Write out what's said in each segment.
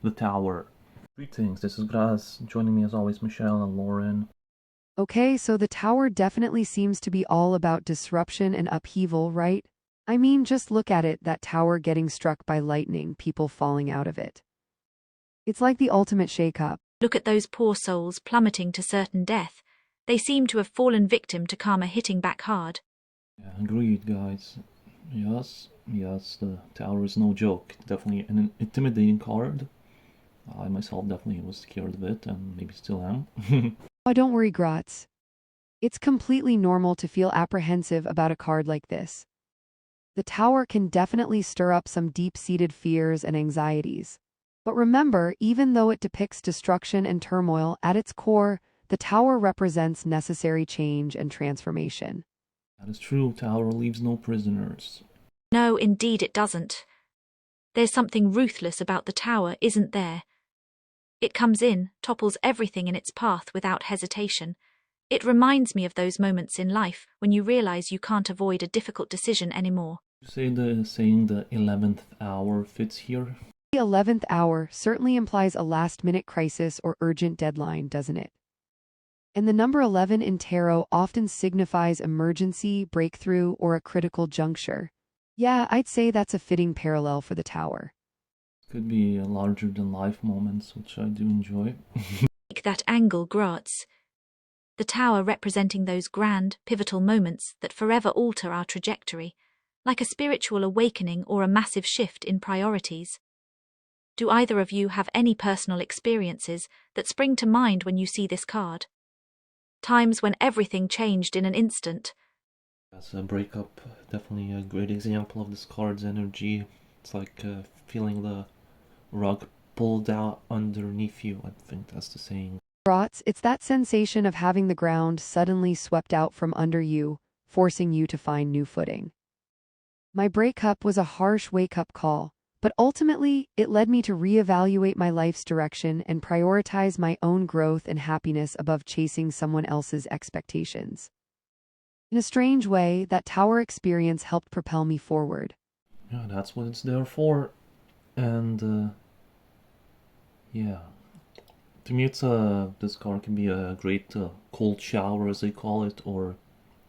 The tower. Greetings, this is Graz. Joining me as always, Michelle and Lauren. Okay, so the tower definitely seems to be all about disruption and upheaval, right? I mean, just look at it, that tower getting struck by lightning, people falling out of it. It's like the ultimate shakeup. Look at those poor souls plummeting to certain death. They seem to have fallen victim to karma hitting back hard. Yeah, agreed, guys. Yes, the tower is no joke. Definitely an intimidating card. I myself definitely was scared of it, and maybe still am. Oh, don't worry, Gratz. It's completely normal to feel apprehensive about a card like this. The tower can definitely stir up some deep-seated fears and anxieties. But remember, even though it depicts destruction and turmoil, at its core, the tower represents necessary change and transformation. That is true, tower leaves no prisoners. No, indeed it doesn't. There's something ruthless about the tower, isn't there? It comes in, topples everything in its path without hesitation. It reminds me of those moments in life when you realize you can't avoid a difficult decision anymore. You say the saying the 11th hour fits here? The 11th hour certainly implies a last-minute crisis or urgent deadline, doesn't it? And the number 11 in tarot often signifies emergency, breakthrough, or a critical juncture. Yeah, I'd say that's a fitting parallel for the tower. Could be larger than life moments, which I do enjoy. Like that angle, Graz. The tower representing those grand, pivotal moments that forever alter our trajectory, like a spiritual awakening or a massive shift in priorities. Do either of you have any personal experiences that spring to mind when you see this card? Times when everything changed in an instant. As a breakup, definitely a great example of this card's energy. It's like feeling the rug pulled out underneath you. I think that's the saying. Rots, it's that sensation of having the ground suddenly swept out from under you, forcing you to find new footing. My breakup was a harsh wake-up call, but ultimately, it led me to reevaluate my life's direction and prioritize my own growth and happiness above chasing someone else's expectations. In a strange way, that tower experience helped propel me forward. Yeah, that's what it's there for. And yeah, to me, this card can be a great cold shower, as they call it, or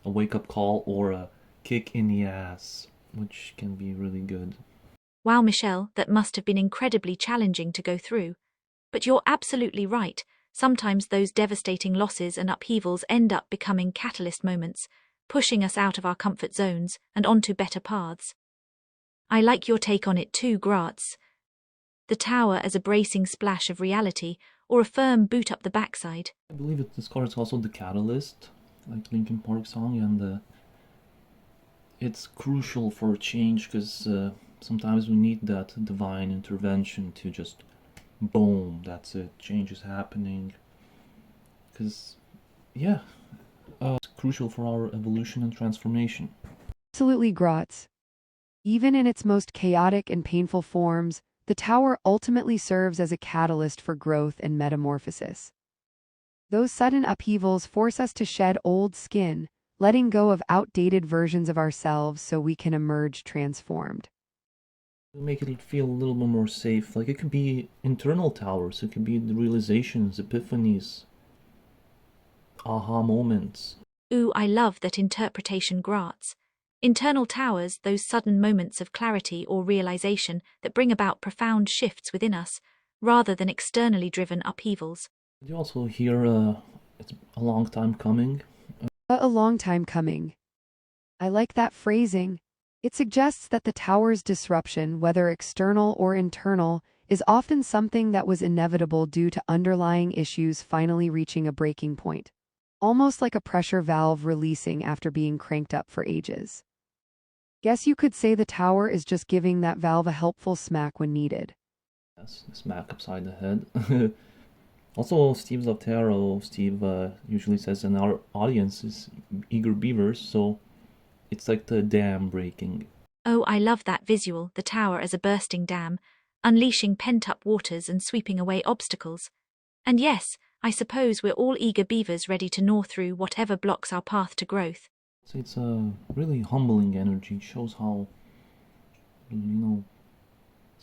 a wake-up call, or a kick in the ass, which can be really good. Wow, Michelle, that must have been incredibly challenging to go through. But you're absolutely right. Sometimes those devastating losses and upheavals end up becoming catalyst moments, pushing us out of our comfort zones and onto better paths. I like your take on it too, Graz. The tower as a bracing splash of reality or a firm boot up the backside. I believe that this card is also the catalyst, like Linkin Park song, and it's crucial for change because sometimes we need that divine intervention to just boom, that's it, change is happening. Because, yeah, it's crucial for our evolution and transformation. Absolutely, Gratz. Even in its most chaotic and painful forms, the tower ultimately serves as a catalyst for growth and metamorphosis. Those sudden upheavals force us to shed old skin, letting go of outdated versions of ourselves so we can emerge transformed. Make it feel a little bit more safe. Like it could be internal towers, it could be the realizations, epiphanies, aha moments. Ooh, I love that interpretation, Graz. Internal towers, those sudden moments of clarity or realization that bring about profound shifts within us, rather than externally driven upheavals. You also hear it's a long time coming. A long time coming. I like that phrasing. It suggests that the tower's disruption, whether external or internal, is often something that was inevitable due to underlying issues finally reaching a breaking point. Almost like a pressure valve releasing after being cranked up for ages. Guess you could say the tower is just giving that valve a helpful smack when needed. Yes, smack upside the head. Also, Steve's of Tarot, Steve usually says in our audience is eager beavers, so it's like the dam breaking. Oh, I love that visual, the tower as a bursting dam, unleashing pent-up waters and sweeping away obstacles. And yes, I suppose we're all eager beavers ready to gnaw through whatever blocks our path to growth. So it's a really humbling energy. Shows how, you know,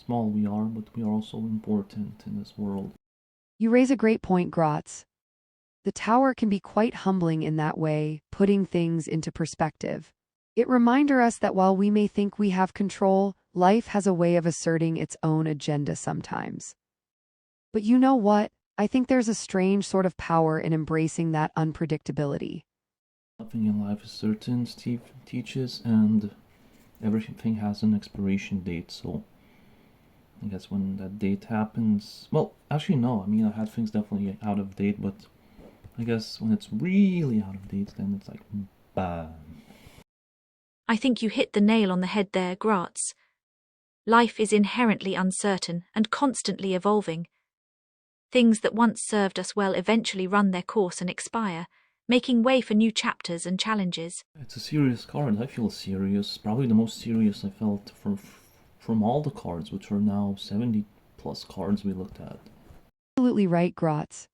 small we are, but we are also important in this world. You raise a great point, Gratz. The tower can be quite humbling in that way, putting things into perspective. It reminds us that while we may think we have control, life has a way of asserting its own agenda sometimes. But you know what? I think there's a strange sort of power in embracing that unpredictability. Nothing in life is certain, Steve teaches, and everything has an expiration date, so I guess when that date happens, well, actually no, I mean I had things definitely out of date, but I guess when it's really out of date, then it's like, bam. I think you hit the nail on the head there, Gratz. Life is inherently uncertain and constantly evolving. Things that once served us well eventually run their course and expire, making way for new chapters and challenges. It's a serious card. I feel serious. Probably the most serious I felt from all the cards, which are now 70 plus cards we looked at. Absolutely right, Gratz.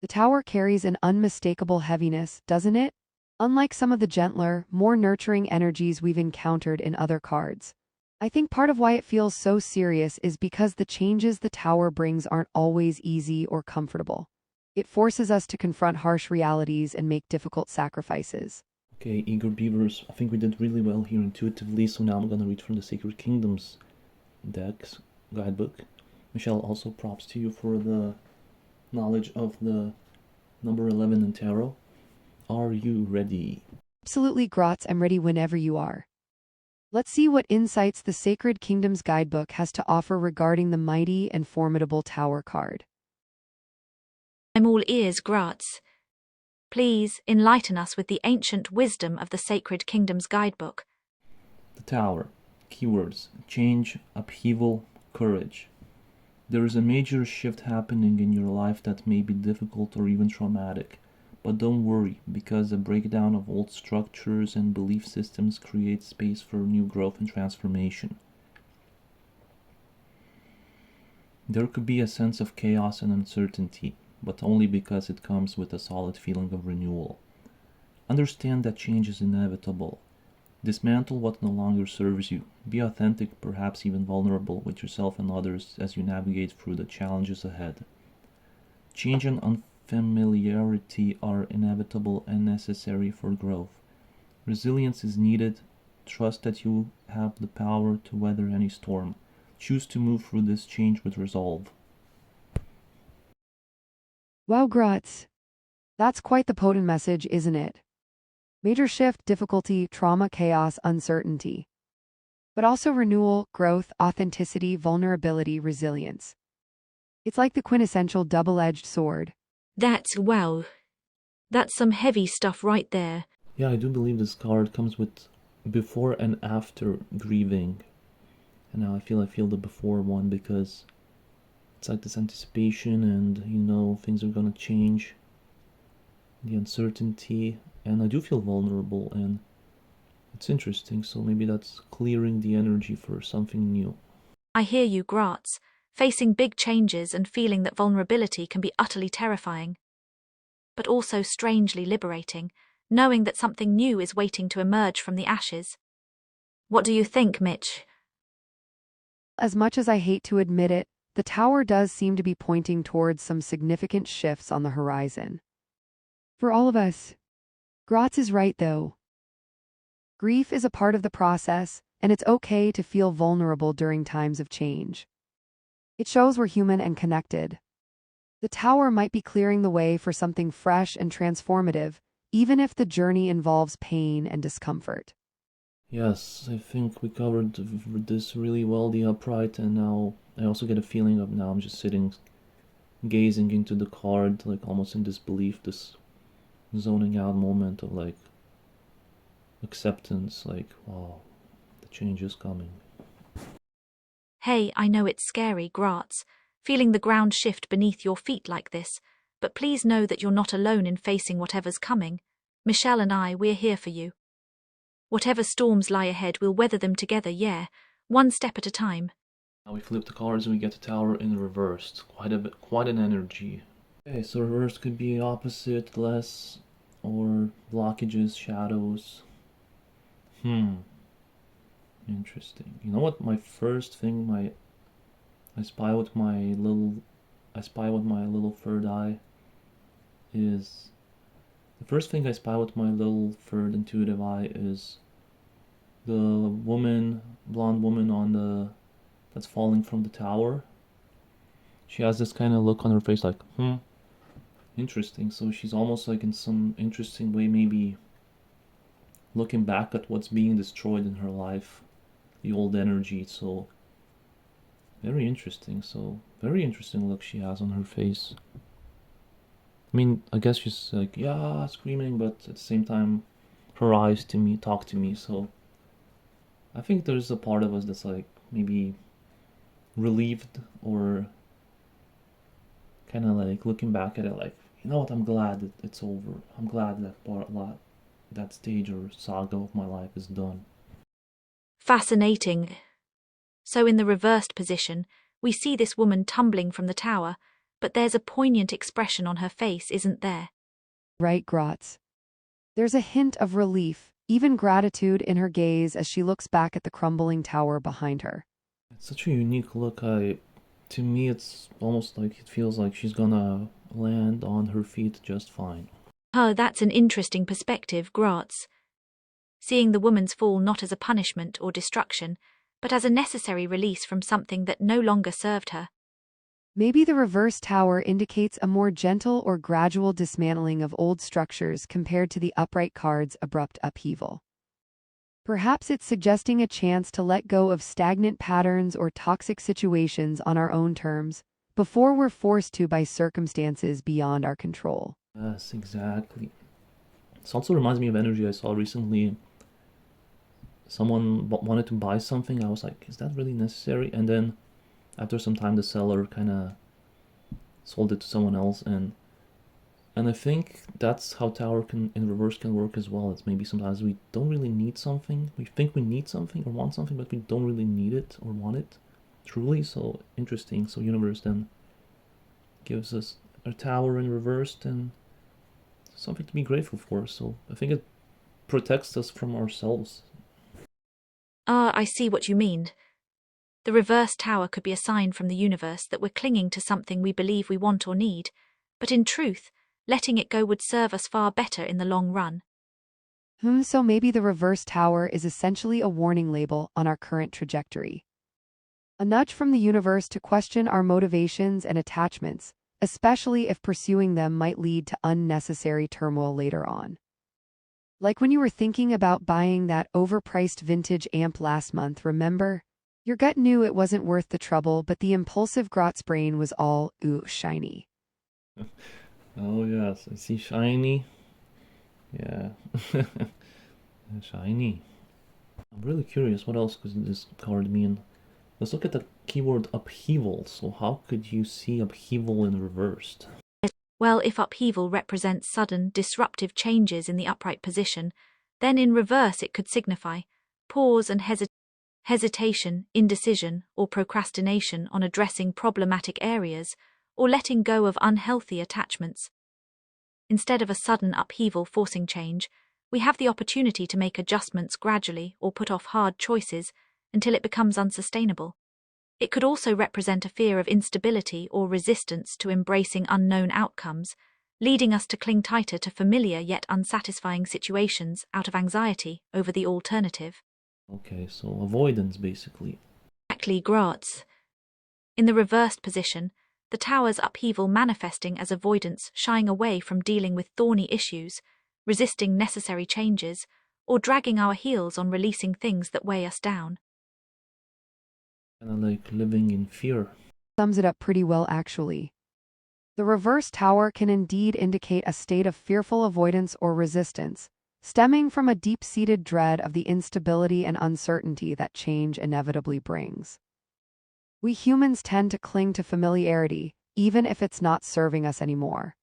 The tower carries an unmistakable heaviness, doesn't it? Unlike some of the gentler, more nurturing energies we've encountered in other cards. I think part of why it feels so serious is because the changes the tower brings aren't always easy or comfortable. It forces us to confront harsh realities and make difficult sacrifices. Okay, Eager Beavers, I think we did really well here intuitively, so now I'm gonna read from the Sacred Kingdoms decks guidebook. Michelle, also props to you for the knowledge of the number 11 in tarot. Are you ready? Absolutely, Gratz, I'm ready whenever you are. Let's see what insights the Sacred Kingdoms guidebook has to offer regarding the mighty and formidable Tower card. I'm all ears, Gratz. Please enlighten us with the ancient wisdom of the Sacred Kingdoms guidebook. The Tower. Keywords: change, upheaval, courage. There is a major shift happening in your life that may be difficult or even traumatic. But don't worry, because the breakdown of old structures and belief systems creates space for new growth and transformation. There could be a sense of chaos and uncertainty, but only because it comes with a solid feeling of renewal. Understand that change is inevitable. Dismantle what no longer serves you. Be authentic, perhaps even vulnerable with yourself and others as you navigate through the challenges ahead. Change and unfamiliarity are inevitable and necessary for growth. Resilience is needed. Trust that you have the power to weather any storm. Choose to move through this change with resolve. Wow, Gratz. That's quite the potent message, isn't it? Major shift, difficulty, trauma, chaos, uncertainty. But also renewal, growth, authenticity, vulnerability, resilience. It's like the quintessential double-edged sword. Wow. That's some heavy stuff right there. Yeah, I do believe this card comes with before and after grieving. And now I feel the before one because it's like this anticipation and things are gonna change. The uncertainty, and I do feel vulnerable, and it's interesting, so maybe that's clearing the energy for something new. I hear you, Gratz. Facing big changes and feeling that vulnerability can be utterly terrifying. But also strangely liberating, knowing that something new is waiting to emerge from the ashes. What do you think, Mitch? As much as I hate to admit it, the tower does seem to be pointing towards some significant shifts on the horizon. For all of us. Gratz is right, though. Grief is a part of the process, and it's okay to feel vulnerable during times of change. It shows we're human and connected. The tower might be clearing the way for something fresh and transformative, even if the journey involves pain and discomfort. Yes, I think we covered this really well, the upright, and now I also get a feeling of now I'm just sitting, gazing into the card, like almost in disbelief, this zoning out moment of like acceptance, like, wow, the change is coming. Hey, I know it's scary, Gratz, feeling the ground shift beneath your feet like this, but please know that you're not alone in facing whatever's coming. Michelle and we're here for you. Whatever storms lie ahead, we'll weather them together, yeah, one step at a time. Now we flip the cards and we get the tower in reversed. Quite an energy. Okay, so reversed could be opposite, less, or blockages, shadows. Interesting. You know what? My first thing, my I spy with my little third eye is the first thing I spy with my little third intuitive eye is the blonde woman on the that's falling from the tower. She has this kind of look on her face like, interesting. So she's almost like in some interesting way maybe looking back at what's being destroyed in her life, the old energy. So very interesting. So very interesting look she has on her face. I mean, I guess she's like, yeah, screaming, but at the same time, her eyes to me talk to me. So I think there's a part of us that's like maybe relieved or kind of like looking back at it like, you know what, I'm glad that it's over. I'm glad that stage or saga of my life is done. Fascinating. So in the reversed position, we see this woman tumbling from the tower, but there's a poignant expression on her face, isn't there? Right, Grotz. There's a hint of relief, even gratitude in her gaze as she looks back at the crumbling tower behind her. It's such a unique look. To me, it's almost like it feels like she's gonna land on her feet just fine. Oh, that's an interesting perspective, Gratz. Seeing the woman's fall not as a punishment or destruction, but as a necessary release from something that no longer served her. Maybe the reverse tower indicates a more gentle or gradual dismantling of old structures compared to the upright card's abrupt upheaval. Perhaps it's suggesting a chance to let go of stagnant patterns or toxic situations on our own terms, before we're forced to by circumstances beyond our control. Yes, exactly. This also reminds me of energy I saw recently. Someone wanted to buy something. I was like, is that really necessary? And then after some time, the seller kind of sold it to someone else, and I think that's how tower can in reverse can work as well. It's maybe sometimes we don't really need something. We think we need something or want something, but we don't really need it or want it truly. So interesting. So universe then gives us a tower in reverse and something to be grateful for. So I think it protects us from ourselves. Ah, I see what you mean. The reverse tower could be a sign from the universe that we're clinging to something we believe we want or need, but in truth, letting it go would serve us far better in the long run. So maybe the reverse tower is essentially a warning label on our current trajectory. A nudge from the universe to question our motivations and attachments, especially if pursuing them might lead to unnecessary turmoil later on. Like when you were thinking about buying that overpriced vintage amp last month, remember? Your gut knew it wasn't worth the trouble, but the impulsive Grotz brain was all, ooh, shiny. Oh yes, I see shiny. Yeah. Shiny. I'm really curious what else could this card mean. Let's look at the keyword upheaval. So how could you see upheaval in reversed? Well, if upheaval represents sudden, disruptive changes in the upright position, then in reverse it could signify pause and hesitation, indecision, or procrastination on addressing problematic areas, or letting go of unhealthy attachments. Instead of a sudden upheaval forcing change, we have the opportunity to make adjustments gradually or put off hard choices until it becomes unsustainable. It could also represent a fear of instability or resistance to embracing unknown outcomes, leading us to cling tighter to familiar yet unsatisfying situations out of anxiety over the alternative. Okay, so avoidance basically. Exactly, Gratz. In the reversed position, the tower's upheaval manifesting as avoidance, shying away from dealing with thorny issues, resisting necessary changes, or dragging our heels on releasing things that weigh us down. Kind of like living in fear. Sums it up pretty well, actually. The reverse tower can indeed indicate a state of fearful avoidance or resistance, stemming from a deep-seated dread of the instability and uncertainty that change inevitably brings. We humans tend to cling to familiarity, even if it's not serving us anymore.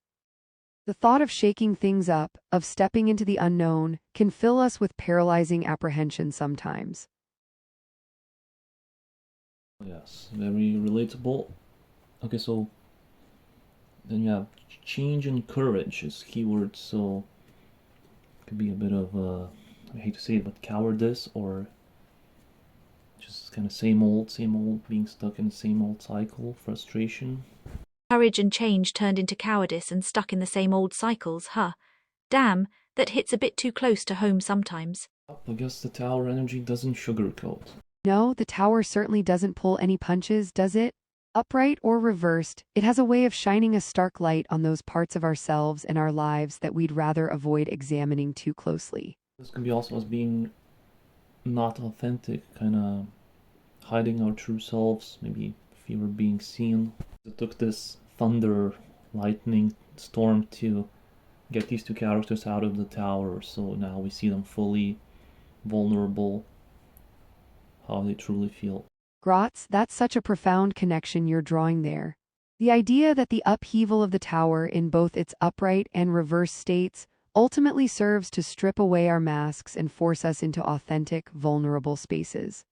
The thought of shaking things up, of stepping into the unknown, can fill us with paralyzing apprehension sometimes. Yes, very relatable. Okay, so then you have change and courage is keywords, so it could be a bit of I hate to say it, but cowardice or just kind of same old, being stuck in the same old cycle, frustration. Courage and change turned into cowardice and stuck in the same old cycles, huh? Damn, that hits a bit too close to home sometimes. I guess the tower energy doesn't sugarcoat. No, the tower certainly doesn't pull any punches, does it? Upright or reversed, it has a way of shining a stark light on those parts of ourselves and our lives that we'd rather avoid examining too closely. This can be also us being not authentic, kind of hiding our true selves, maybe fear of being seen. It took this thunder, lightning storm to get these two characters out of the tower, so now we see them fully vulnerable, how they truly feel. Gratz, that's such a profound connection you're drawing there. The idea that the upheaval of the tower in both its upright and reverse states ultimately serves to strip away our masks and force us into authentic, vulnerable spaces.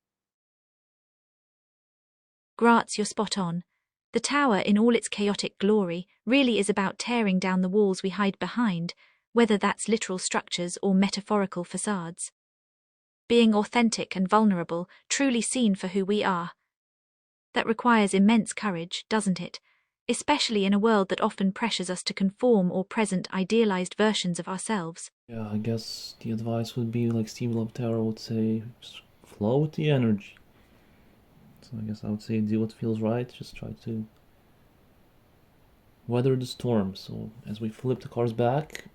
Gratz, you're spot on. The tower, in all its chaotic glory, really is about tearing down the walls we hide behind, whether that's literal structures or metaphorical facades. Being authentic and vulnerable, truly seen for who we are. That requires immense courage, doesn't it? Especially in a world that often pressures us to conform or present idealized versions of ourselves. Yeah, I guess the advice would be like Steve Lobtero would say, just flow with the energy. So I guess I would say do what feels right, just try to weather the storm. So as we flip the cars back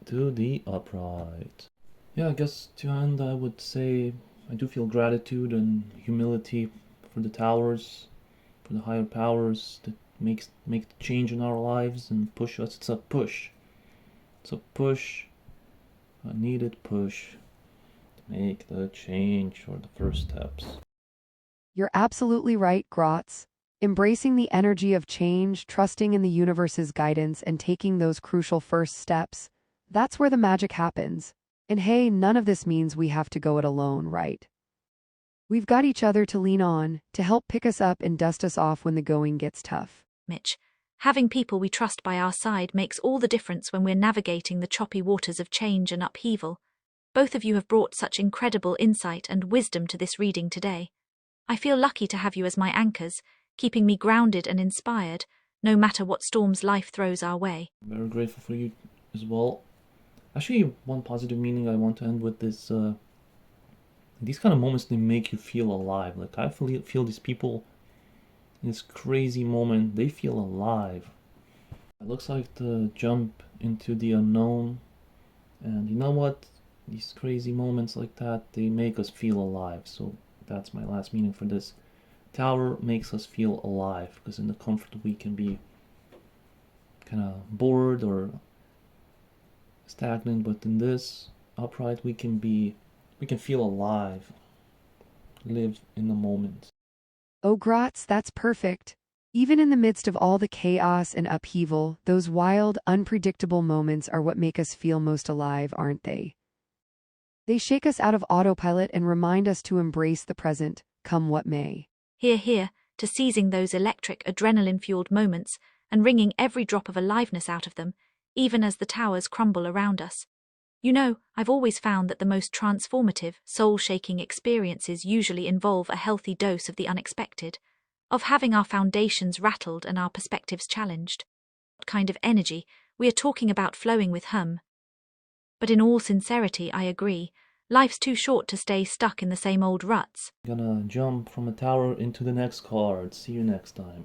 to the upright. Yeah, I guess to end I would say I do feel gratitude and humility for the towers, for the higher powers that make the change in our lives and push us. It's a push. It's a push, a needed push to make the change or the first steps. You're absolutely right, Gratz. Embracing the energy of change, trusting in the universe's guidance, and taking those crucial first steps, that's where the magic happens. And hey, none of this means we have to go it alone, right? We've got each other to lean on, to help pick us up and dust us off when the going gets tough. Mitch, having people we trust by our side makes all the difference when we're navigating the choppy waters of change and upheaval. Both of you have brought such incredible insight and wisdom to this reading today. I feel lucky to have you as my anchors, keeping me grounded and inspired, no matter what storms life throws our way. I'm very grateful for you as well. Actually, one positive meaning I want to end with is these kind of moments, they make you feel alive. Like I feel these people in this crazy moment, they feel alive. It looks like the jump into the unknown, and you know what? These crazy moments like that, they make us feel alive. So that's my last meaning for this. Tower makes us feel alive, because in the comfort we can be kind of bored or stagnant, but in this upright we can feel alive, live in the moment. Oh, Gratz, that's perfect. Even in the midst of all the chaos and upheaval, those wild, unpredictable moments are what make us feel most alive, aren't they? They shake us out of autopilot and remind us to embrace the present, come what may. Hear, hear, to seizing those electric, adrenaline-fueled moments and wringing every drop of aliveness out of them, even as the towers crumble around us. You know, I've always found that the most transformative, soul-shaking experiences usually involve a healthy dose of the unexpected, of having our foundations rattled and our perspectives challenged. What kind of energy? We are talking about flowing with hum. But in all sincerity, I agree. Life's too short to stay stuck in the same old ruts. I'm gonna jump from a tower into the next card. See you next time.